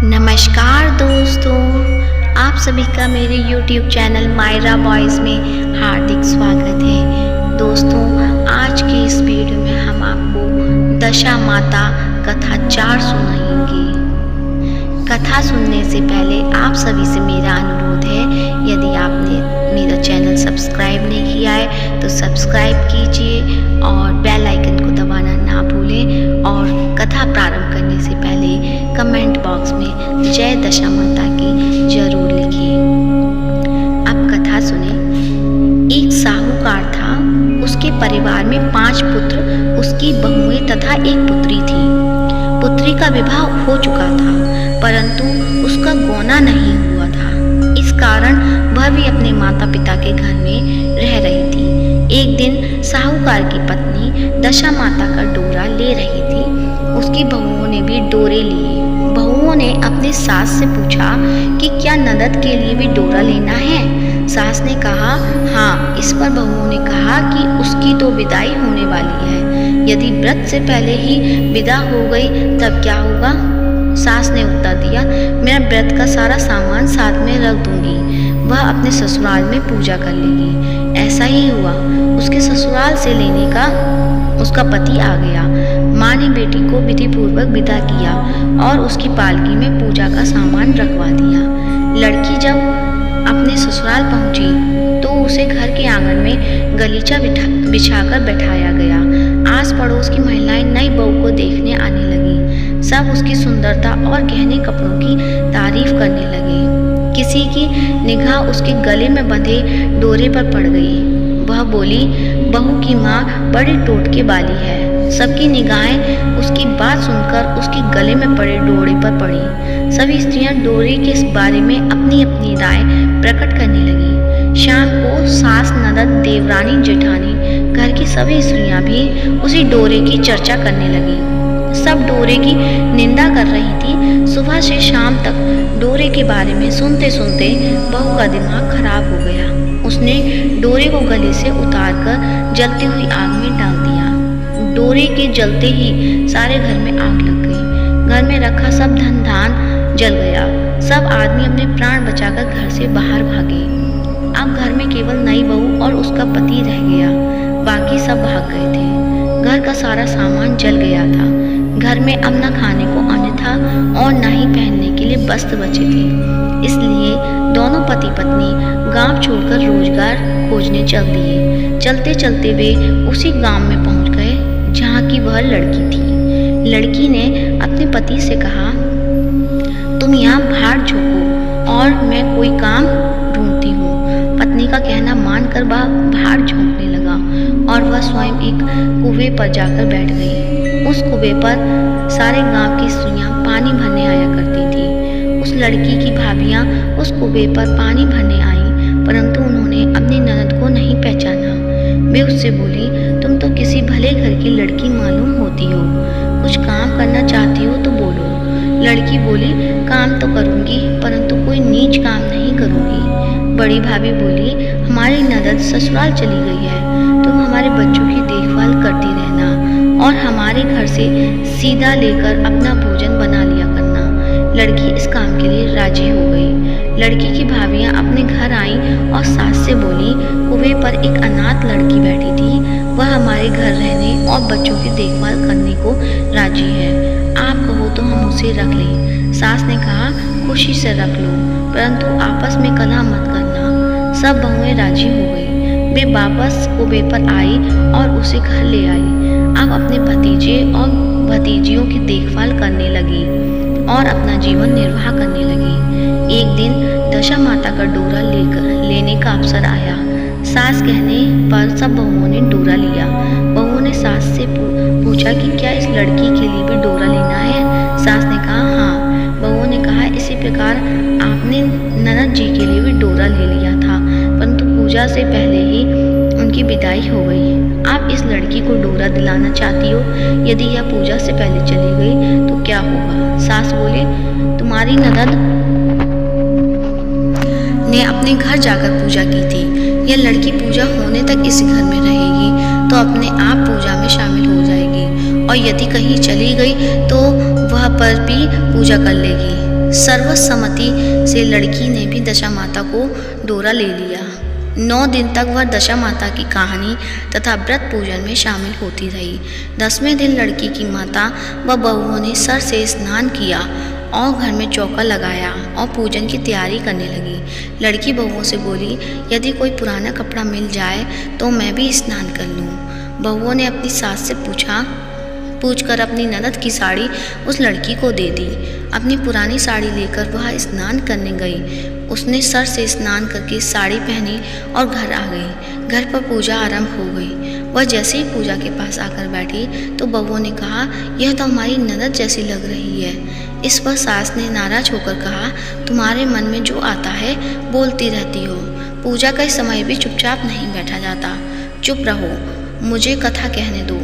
नमस्कार दोस्तों, आप सभी का मेरे YouTube चैनल मायरा बॉयज़ में हार्दिक स्वागत है। दोस्तों, आज की इस वीडियो में हम आपको दशा माता कथा 4 सुनाएंगे। कथा सुनने से पहले आप सभी से मेरा अनुरोध है, यदि आपने मेरा चैनल सब्सक्राइब नहीं किया है तो सब्सक्राइब कीजिए और बेल आइकन को दबाना ना भूलें। और कथा प्रारंभ करने से पहले कमेंट बॉक्स में जय दशा माता की जरूर लिखिए। अब कथा सुने। एक साहूकार था, उसके परिवार में 5 पुत्र, उसकी बहुएं तथा एक पुत्री थी। पुत्री का विवाह हो चुका था, परंतु उसका गौना नहीं हुआ था। इस कारण वह भी अपने माता पिता के घर में रह रही थी। एक दिन साहूकार की पत्नी दशा माता का डोरा ले रही थी। उसकी बहुओं ने भी डोरे लिए। बहुओं ने अपने सास से पूछा कि क्या ननद के लिए भी डोरा लेना है। सास ने कहा हाँ। इस पर बहुओं ने कहा कि उसकी तो विदाई होने वाली है, यदि व्रत से पहले ही विदा हो गई तब क्या होगा। सास ने उत्तर दिया, मैं व्रत का सारा सामान साथ में रख दूंगी, वह अपने ससुराल में पूजा कर लेगी। ऐसा ही हुआ। उसके ससुराल से लेने का उसका पति आ गया। माँ ने बेटी को विधि पूर्वक विदा किया और उसकी पालकी में पूजा का सामान रखवा दिया। लड़की जब अपने ससुराल पहुंची तो उसे घर के आंगन में गलीचा बिछाकर बैठाया गया। आस पड़ोस की महिलाएं नई बहू को देखने आने लगी। सब उसकी सुंदरता और गहने कपड़ों की तारीफ करने लगे। किसी की निगाह उसके गले में बंधे डोरे पर पड़ गई। वह बोली, बहू की माँ बड़ी टोटके वाली है। सबकी निगाहें उसकी बात सुनकर उसके गले में पड़े डोरे पर पड़ी। सभी स्त्रियां डोरे के बारे में अपनी अपनी राय प्रकट करने लगी। शाम को सास, ननद, देवरानी, जेठानी, घर की सभी स्त्रियां भी उसी डोरे की चर्चा करने लगी। सब डोरे की निंदा कर रही थी। सुबह से शाम तक डोरे के बारे में सुनते सुनते बहू का दिमाग खराब हो गया। उसने डोरे को गले से उतारकर जलती हुई आग में डाल दिया। डोरे के जलते ही सारे घर में आग लग गई। घर में रखा सब धन धान जल गया। सब आदमी अपने प्राण बचाकर घर से बाहर भागे। अब घर में केवल नई बहू और उसका पति रह गया। बाकी सब भाग गए थे। घर का सारा सामान जल गया था। घर में अब न खाने को अन्न था और न ही पहनने के लिए वस्त्र बचे थे। इसलिए दोनों पति पत्नी गांव छोड़कर रोजगार खोजने चल दिए। चलते चलते वे उसी गांव में पहुंच गए जहां की वह लड़की थी। लड़की ने अपने पति से कहा, तुम यहाँ बाहर झोंको और मैं कोई काम ढूंढती हूँ। पत्नी का कहना मानकर वह बाहर झोंकने लगा और वह स्वयं एक कुएं पर जाकर बैठ गई। उस कुएं पर सारे गांव की स्त्रियां पानी भरने आया करती थी। उस लड़की की भाभियां उस कुएं पर पानी भरने आईं, परंतु उन्होंने अपनी ननद को नहीं पहचाना। वे उससे बोली, तुम तो किसी भले घर की लड़की मालूम होती हो, कुछ काम करना चाहती हो तो बोलो। लड़की बोली, काम तो करूंगी, परंतु कोई नीच काम नहीं करूंगी। बड़ी भाभी बोली, हमारी ननद ससुराल चली गई है, तुम हमारे बच्चों की देखभाल करती रहना और हमारे घर से सीधा लेकर अपना भोजन बना लिया करना। लड़की इस काम के लिए राजी हो गई। लड़की की भाभियां अपने घर आईं और सास से बोली, कुएं पर एक अनाथ लड़की बैठी थी, वह हमारे घर रहने और बच्चों की देखभाल करने को राजी है। आप कहो तो हम उसे रख लें। सास ने कहा, खुशी से रख लो, परंतु आपस में कलह मत करना। सब बहुएं राजी हो गई। वे वापस कुएं पर आई और उसे घर ले आई। अब अपने भतीजे और भतीजियों की देखभाल करने लगी और अपना जीवन निर्वाह करने लगी। एक दिन दशा माता का डोरा लेने का अवसर आया। सास कहने पर सब बहुओं ने डोरा लिया। बहुओं ने सास से पूछा कि क्या इस लड़की के लिए भी डोरा लेना है। सास ने कहा हाँ। बहुओं ने कहा, इसी प्रकार आपने ननद जी के लिए भी डोरा ले लिया था, परंतु पूजा से पहले ही उनकी विदाई हो गई। आप इस लड़की को डोरा दिलाना चाहती हो, यदि यह पूजा से पहले चली गई तो क्या होगा। सास बोले, तुम्हारी ननद ने अपने घर जाकर पूजा की थी। यह लड़की पूजा होने तक इस घर में रहेगी तो अपने आप पूजा में शामिल हो जाएगी, और यदि कहीं चली गई तो वह पर भी पूजा कर लेगी। सर्वसम्मति से लड़की ने भी दशा माता को डोरा ले लिया। 9 दिन तक वह दशा माता की कहानी तथा व्रत पूजन में शामिल होती रही। 10वें दिन लड़की की माता व बहुओं ने सर से स्नान किया और घर में चौका लगाया और पूजन की तैयारी करने लगी। लड़की बहुओं से बोली, यदि कोई पुराना कपड़ा मिल जाए तो मैं भी स्नान कर लूँ। बहुओं ने अपनी सास से पूछकर अपनी ननद की साड़ी उस लड़की को दे दी। अपनी पुरानी साड़ी लेकर वह स्नान करने गई। उसने सर से स्नान करके साड़ी पहनी और घर आ गई। घर पर पूजा आरंभ हो गई। वह जैसे ही पूजा के पास आकर बैठी तो बहुओं ने कहा, यह तो हमारी ननद जैसी लग रही है। इस पर सास ने नाराज होकर कहा, तुम्हारे मन में जो आता है बोलती रहती हो। पूजा का समय भी चुपचाप नहीं बैठा जाता। चुप रहो, मुझे कथा कहने दो।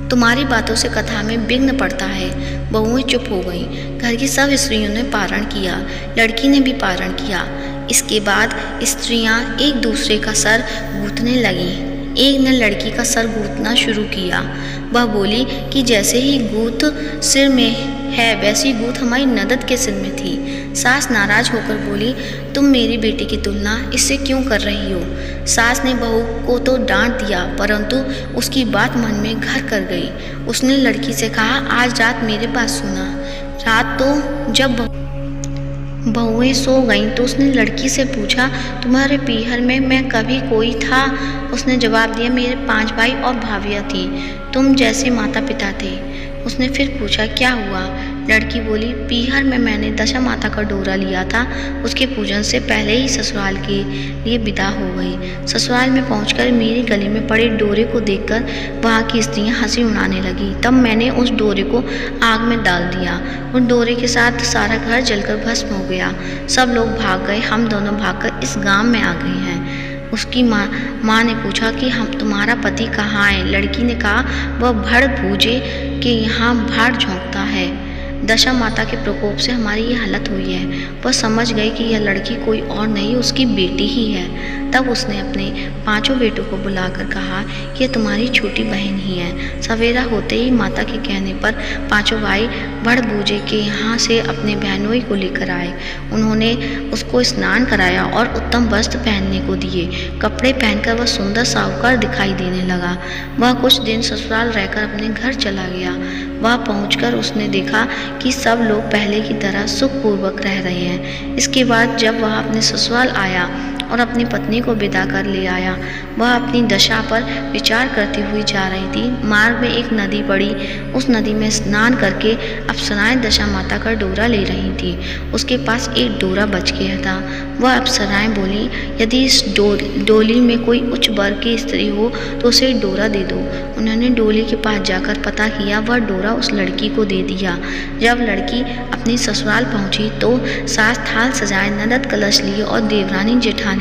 तुम्हारी बातों से कथा में विघ्न पड़ता है। बहुएं चुप हो गईं। घर की सब स्त्रियों ने पारण किया। लड़की ने भी पारण किया। इसके बाद स्त्रियां एक दूसरे का सर गूंथने लगीं। एक ने लड़की का सर गूंथना शुरू किया। वह बोली कि जैसे ही गूंथ सिर में है वैसी गूंथ हमारी ननद के सिर में थी। सास नाराज होकर बोली, तुम मेरी बेटी की तुलना इससे क्यों कर रही हो। सास ने बहू को तो डांट दिया, परंतु उसकी बात मन में घर कर गई। उसने लड़की से कहा, आज रात मेरे पास सोना। रात तो जब बहुएं सो गईं तो उसने लड़की से पूछा, तुम्हारे पीहर में मैं कभी कोई था। उसने जवाब दिया, मेरे 5 भाई और भाभियाँ थी, तुम जैसे माता पिता थे। उसने फिर पूछा, क्या हुआ। लड़की बोली, पीहर में मैंने दशा माता का डोरा लिया था। उसके पूजन से पहले ही ससुराल के लिए विदा हो गई। ससुराल में पहुंचकर मेरी गली में पड़े डोरे को देखकर वहाँ की स्त्रियां हंसी उड़ाने लगी। तब मैंने उस डोरे को आग में डाल दिया। उस डोरे के साथ सारा घर जलकर भस्म हो गया। सब लोग भाग गए। हम दोनों भागकर इस गाँव में आ गए हैं। उसकी माँ ने पूछा कि हम तुम्हारा पति कहाँ है। लड़की ने कहा, वह भड़ भूजे के यहाँ भाड़ झोंकता है। दशा माता के प्रकोप से हमारी ये हालत हुई है। वह समझ गई कि यह लड़की कोई और नहीं उसकी बेटी ही है। तब उसने अपने 5 बेटों को बुलाकर कहा, यह तुम्हारी छोटी बहन ही है। सवेरा होते ही माता के कहने पर 5 भाई बड़ बूझे के यहाँ से अपने बहनोई को लेकर आए। उन्होंने उसको स्नान कराया और उत्तम वस्त्र पहनने को दिए। कपड़े पहनकर वह सुंदर साहूकार दिखाई देने लगा। वह कुछ दिन ससुराल रहकर अपने घर चला गया। वहाँ पहुंचकर उसने देखा कि सब लोग पहले की तरह सुखपूर्वक रह रहे हैं। इसके बाद जब वह अपने ससुराल आया और अपनी पत्नी को विदा कर ले आया, वह अपनी दशा पर विचार करती हुई जा रही थी। मार्ग में एक नदी पड़ी। उस नदी में स्नान करके अप्सराएं दशा माता का डोरा ले रही थी। उसके पास एक डोरा बच गया था। वह अप्सराएं बोली, यदि इस डोली में कोई उच्च वर्ग की स्त्री हो तो उसे डोरा दे दो। उन्होंने डोली के पास जाकर पता किया। वह डोरा उस लड़की को दे दिया। जब लड़की अपनी ससुराल पहुंची तो सास थाल सजाए, ननद कलश लिए और देवरानी जेठानी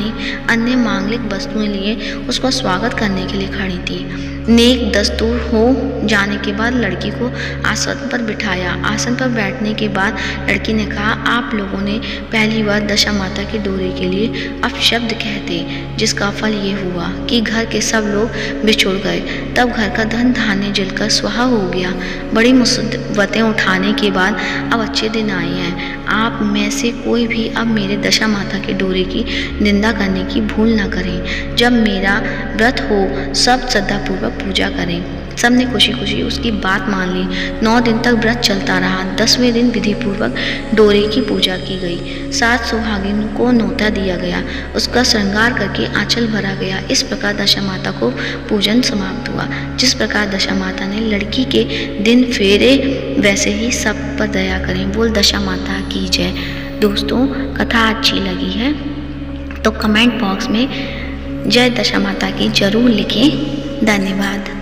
अन्य मांगलिक वस्तुएं लिए उसका स्वागत करने के लिए खड़ी थी। नेक दस्तूर हो जाने के बाद लड़की को आसन पर बिठाया। आसन पर बैठने के बाद लड़की ने कहा, आप लोगों ने पहली बार दशा माता के डोरे के लिए अपशब्द कहते, जिसका फल ये हुआ कि घर के सब लोग बिछुड़ गए। तब घर का धन धान्य जलकर स्वाहा हो गया। बड़ी मुसीबतें उठाने के बाद अब अच्छे दिन आए हैं। आप में से कोई भी अब मेरे दशा माता के डोरे की निंदा करने की भूल न करें। जब मेरा व्रत हो सब श्रद्धापूर्वक पूजा करें। सबने खुशी खुशी उसकी बात मान ली। 9 दिन तक व्रत चलता रहा। 10वें दिन विधि पूर्वक डोरे की पूजा की गई। 7 सुहागिन को न्योता दिया गया। उसका श्रृंगार करके आंचल भरा गया। इस प्रकार दशा माता को पूजन समाप्त हुआ। जिस प्रकार दशा माता ने लड़की के दिन फेरे, वैसे ही सब पर दया करें। बोल दशा माता की जय। दोस्तों, कथा अच्छी लगी है तो कमेंट बॉक्स में जय दशा माता की जरूर लिखें। धन्यवाद।